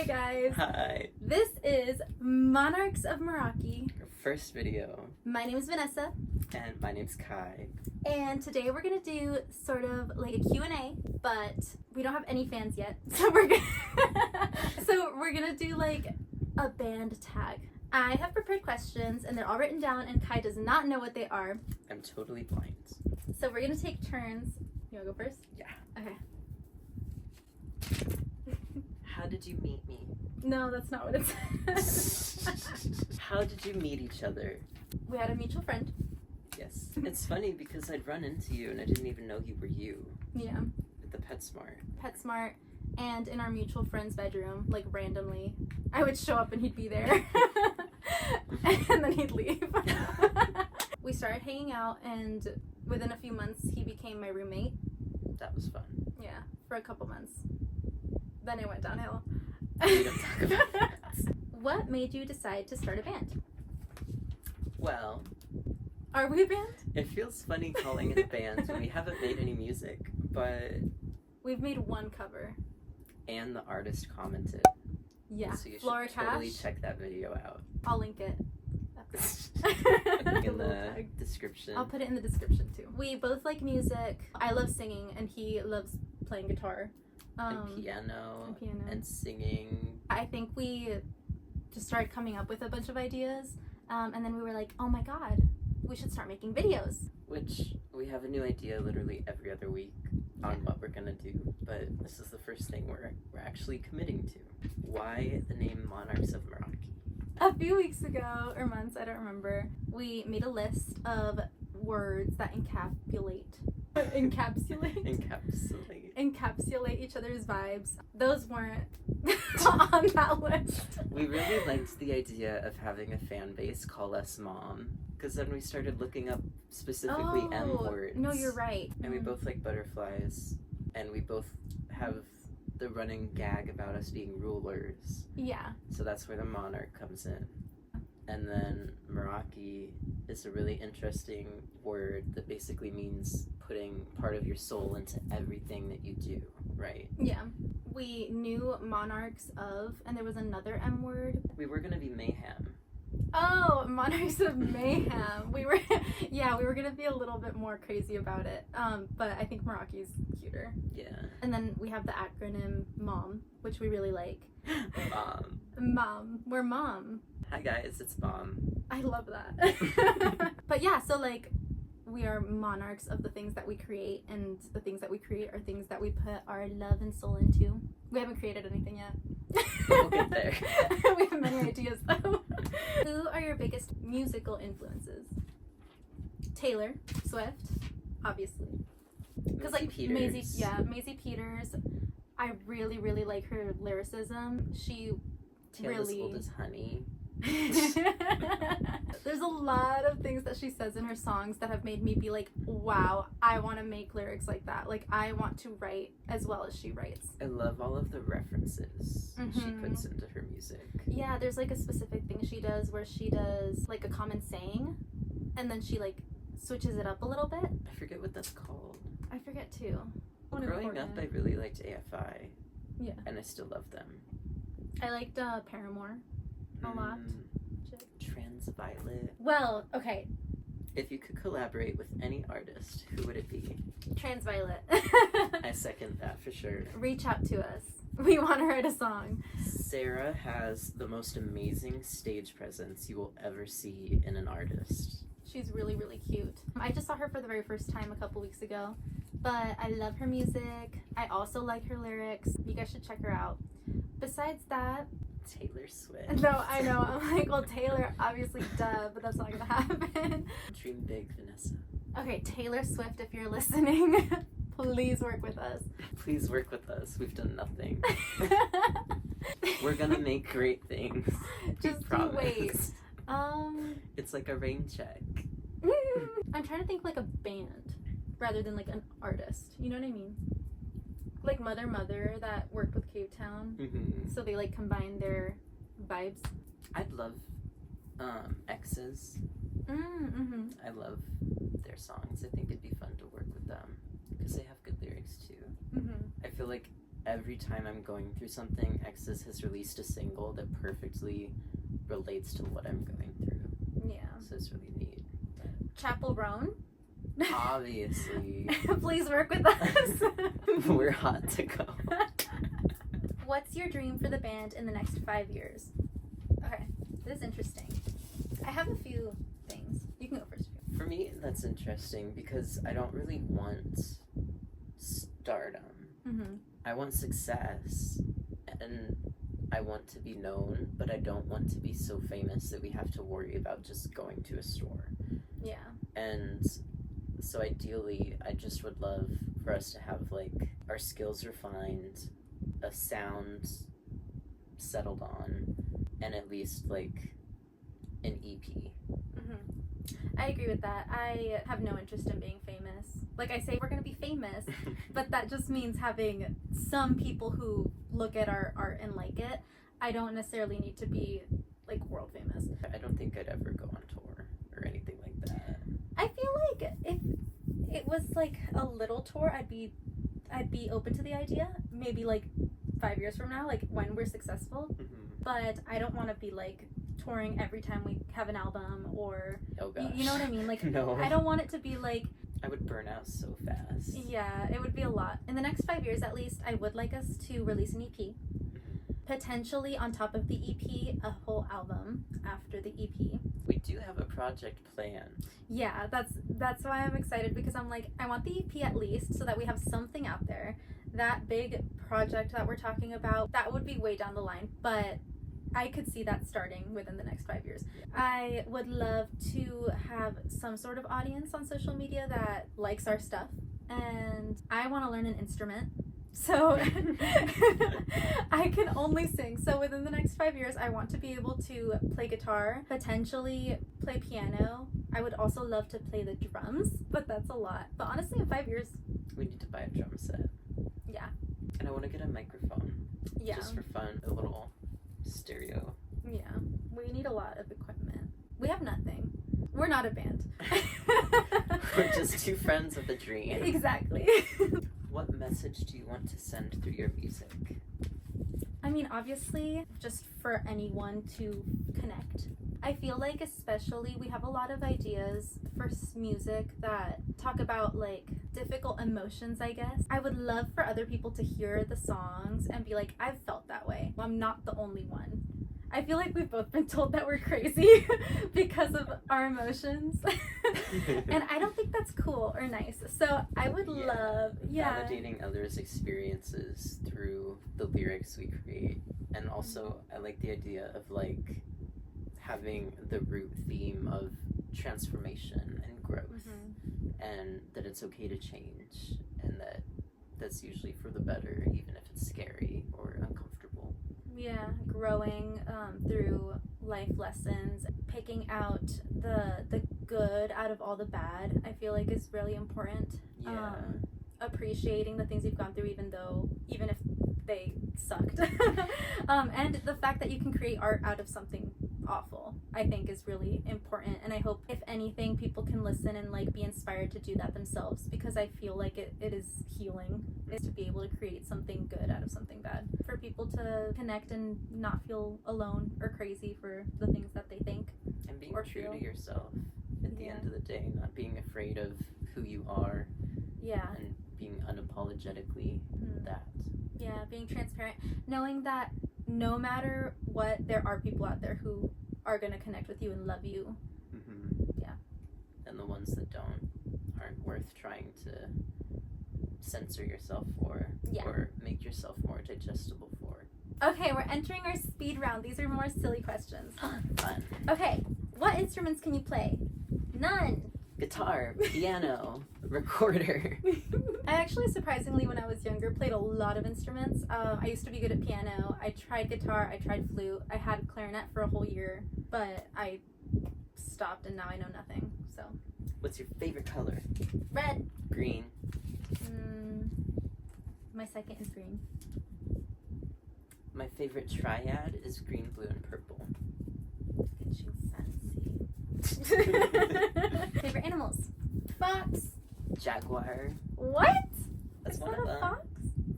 guys. Hi. This is Monarchs of Meraki. Our first video. My name is Vanessa. And my name's Kai. And today we're going to do sort of like a Q&A, but we don't have any fans yet. So we're going to do like a band tag. I have prepared questions and they're all written down and Kai does not know what they are. I'm totally blind. So we're going to take turns. You want to go first? Yeah. Okay. How did you meet me? No, that's not what it says. How did you meet each other? We had a mutual friend. Yes. It's funny because I'd run into you and I didn't even know you were you. Yeah. At the PetSmart. PetSmart, and in our mutual friend's bedroom, like randomly. I would show up and he'd be there. And then he'd leave. We started hanging out and within a few months he became my roommate. That was fun. Yeah, for a couple months. Then it went downhill. We don't talk about that. What made you decide to start a band? Well, are we a band? it feels funny calling it a band when we haven't made any music, but... We've made one cover. And the artist commented. Yeah, So you Flora should totally Cash. check that video out. I'll link it. In the description. I'll put it in the description too. We both like music. I love singing and he loves playing guitar. And piano. And singing. I think we just started coming up with a bunch of ideas. And then we were like, oh my god, we should start making videos. Which we have a new idea literally every other week on what we're gonna do. But this is the first thing we're actually committing to. Why the name Monarchs of Meraki? A few weeks ago, or months, I don't remember, we made a list of words that encapsulate each other's vibes. Those weren't on that list. We really liked the idea of having a fan base call us Mom, because then we started looking up specifically M words. No, you're right. And we both like butterflies, and we both have the running gag about us being rulers. Yeah. So that's where the monarch comes in. And then Meraki is a really interesting word that basically means putting part of your soul into everything that you do, right? Yeah. We knew Monarchs of, and there was another M word. We were gonna be mayhem. Oh, Monarchs of Mayhem. We were gonna be a little bit more crazy about it. But I think Meraki's cuter. Yeah. And then we have the acronym MOM, which we really like. Mom. Mom. We're Mom. Hi guys, it's Mom. I love that. But yeah, so like we are monarchs of the things that we create, and the things that we create are things that we put our love and soul into. We haven't created anything yet. We'll get there. We have many ideas though. Who are your biggest musical influences? Taylor Swift, obviously. Because like Maisie Peters. I really, really like her lyricism. She Taylor's really old as honey. There's a lot of things that she says in her songs that have made me be like, wow, I want to make lyrics like that. Like, I want to write as well as she writes. I love all of the references she puts into her music. Yeah, there's like a specific thing she does where she does like a common saying and then she like switches it up a little bit. I forget what that's called. I forget too. Growing up, I really liked AFI. Yeah. And I still love them. I liked Paramore a lot. Transviolet. Well, okay. If you could collaborate with any artist, who would it be? Transviolet. I second that for sure. Reach out to us. We want to write a song. Sarah has the most amazing stage presence you will ever see in an artist. She's really, really cute. I just saw her for the very first time a couple weeks ago, but I love her music. I also like her lyrics. You guys should check her out. Besides that, Taylor Swift. No, I know. I'm like, well, Taylor, obviously, duh, but that's not gonna happen. Dream big, Vanessa. Okay, Taylor Swift, if you're listening, please work with us. Please work with us. We've done nothing. We're gonna make great things. Just promise. wait. It's like a rain check. I'm trying to think like a band rather than like an artist. You know what I mean? Like Mother that worked with Cave Town. So they like combine their vibes. I'd love X's. I love their songs. I think it'd be fun to work with them because they have good lyrics too. I feel like every time I'm going through something, Exes has released a single that perfectly relates to what I'm going through. Yeah. So it's really neat. Chapel Roan? Obviously. Please work with us. We're hot to go. What's your dream for the band in the next 5 years? Okay, this is interesting. I have a few things. You can go first. For me, that's interesting because I don't really want stardom. Mm-hmm. I want success, and I want to be known, but I don't want to be so famous that we have to worry about just going to a store. Yeah. And so ideally, I just would love for us to have, like, our skills refined, a sound settled on, and at least, like, an EP. Mm-hmm. I agree with that. I have no interest in being famous. Like I say, we're going to be famous, but that just means having some people who look at our art and like it. I don't necessarily need to be, like, world famous. I don't think I'd ever go on tour or anything like that. I feel like if it was, like, a little tour, I'd be open to the idea. Maybe, like, 5 years from now, like, when we're successful. Mm-hmm. But I don't want to be, like, touring every time we have an album or... Oh gosh. You know what I mean? Like, no. I don't want it to be, like... I would burn out so fast. Yeah, it would be a lot. In the next 5 years, at least, I would like us to release an EP. Potentially, on top of the EP, a whole album after the EP. We do have a project plan. Yeah, that's why I'm excited, because I'm like, I want the EP at least so that we have something out there. That big project that we're talking about, that would be way down the line, but I could see that starting within the next 5 years. I would love to have some sort of audience on social media that likes our stuff, and I want to learn an instrument. So I can only sing. So within the next 5 years, I want to be able to play guitar, potentially play piano. I would also love to play the drums, but that's a lot. But honestly, in 5 years, we need to buy a drum set. Yeah. And I want to get a microphone. Yeah. Just for fun, a little stereo. Yeah. We need a lot of equipment. We have nothing. We're not a band. We're just two friends with a dream. Exactly. What message do you want to send through your music? I mean, obviously, just for anyone to connect. I feel like especially we have a lot of ideas for music that talk about, like, difficult emotions, I guess. I would love for other people to hear the songs and be like, I've felt that way. Well, I'm not the only one. I feel like we've both been told that we're crazy because of our emotions. And I don't think that's cool or nice. So I would love, validating others' experiences through the lyrics we create. And also, I like the idea of, like, having the root theme of transformation and growth. Mm-hmm. And that it's okay to change. And that that's usually for the better, even if it's scary or uncomfortable. Yeah, growing through life lessons, picking out the good out of all the bad, I feel like is really important. Yeah. Appreciating the things you've gone through, even if they sucked. And the fact that you can create art out of something awful, I think is really important. And I hope, if anything, people can listen and, like, be inspired to do that themselves, because I feel like it is healing, is to be able to create something good out of something bad. For people to connect and not feel alone or crazy for the things that they think. And being or true feel. to yourself at the end of the day, not being afraid of who you are. Yeah. And being unapologetically that. Yeah, being transparent. Knowing that no matter what, there are people out there who are going to connect with you and love you. Mm-hmm. Yeah. And the ones that aren't worth trying to censor yourself for. Yeah. Or make yourself more digestible for. Okay, we're entering our speed round. These are more silly questions. Fun. Okay, what instruments can you play? None. Guitar, piano, recorder. I actually, surprisingly, when I was younger, played a lot of instruments. I used to be good at piano. I tried guitar. I tried flute. I had clarinet for a whole year, but I stopped, and now I know nothing. So. What's your favorite color? Red. Green. My second is green. My favorite triad is green, blue, and purple. Get you fancy. Favorite animals? Fox. Jaguar. What? That's Is one that of a them. fox?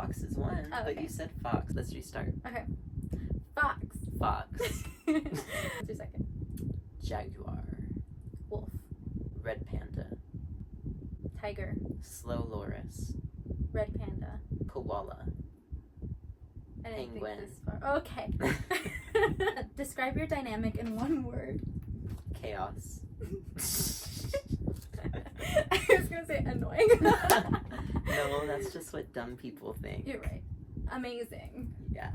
fox is one, Oh, but okay. you said fox. Let's restart. Okay. Fox. Fox. What's your second? Jaguar. Wolf. Red panda. Tiger. Slow loris. Red panda. Koala. I didn't Penguin. think this far. Okay. Describe your dynamic in one word. Chaos. I was gonna say annoying. No, that's just what dumb people think. You're right. Amazing. Yeah.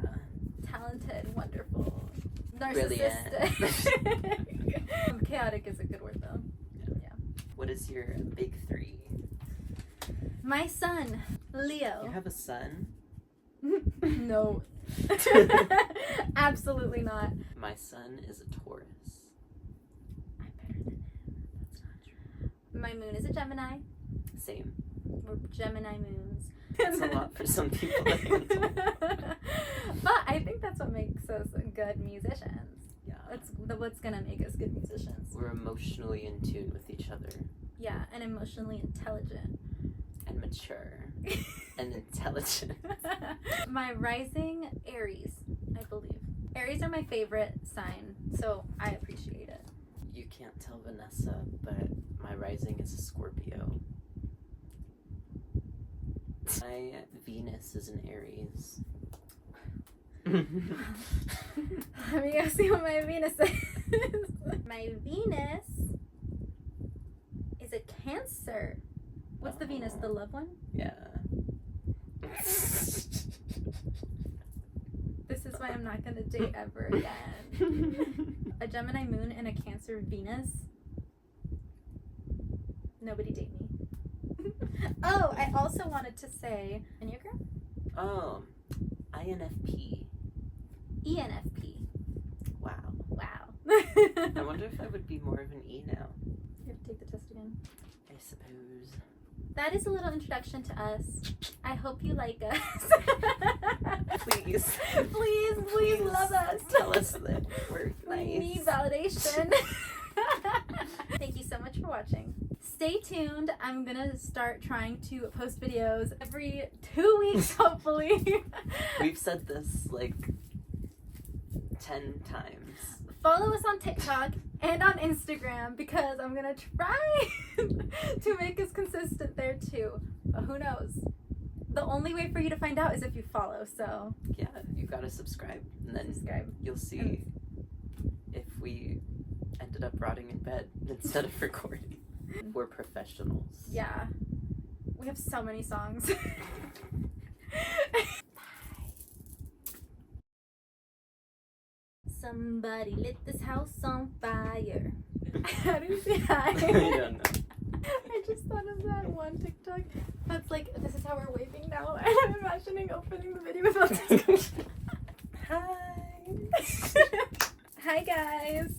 Talented. Wonderful. Brilliant. Narcissistic. Chaotic is a good word though. Yeah. What is your big three? My son, Leo. You have a son? No. Absolutely not. My son is a Taurus. I'm better than him. That's not true. My moon is a Gemini. Same. We're Gemini moons. That's a lot for some people to handle. But I think that's what makes us good musicians. Yeah. That's what's gonna make us good musicians. We're emotionally in tune with each other. Yeah, and emotionally intelligent. And mature. And intelligent. My rising, Aries, I believe. Aries are my favorite sign, so I appreciate it. You can't tell Vanessa, but my rising is a Scorpio. My Venus is an Aries. Let me go see what my Venus is. My Venus is a Cancer. What's the Venus? The love one? Yeah. This is why I'm not gonna date ever again. A Gemini moon and a Cancer Venus. Nobody date me. Oh, I also wanted to say Enneagram? Oh, INFP. ENFP. Wow. Wow. I wonder if I would be more of an E now. You have to take the test again. I suppose. That is a little introduction to us. I hope you like us. Please. Please love us. Tell us that we're We nice. need validation. Thank you so much for watching. Stay tuned. I'm gonna start trying to post videos every 2 weeks, hopefully. We've said this like 10 times. Follow us on TikTok and on Instagram because I'm gonna try to make us consistent there too. But who knows? The only way for you to find out is if you follow, so Yeah, you gotta subscribe. And then subscribe. you'll see if we ended up rotting in bed instead of recording. We're professionals. Yeah. We have so many songs. Somebody lit this house on fire. How do you say hi? I don't know. I just thought of that one TikTok. That's like, this is how we're waving now. And I'm imagining opening the video without this. Hi. Hi, guys.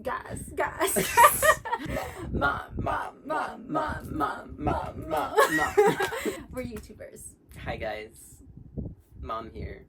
Guys. Mom. We're YouTubers. Hi guys. Mom here.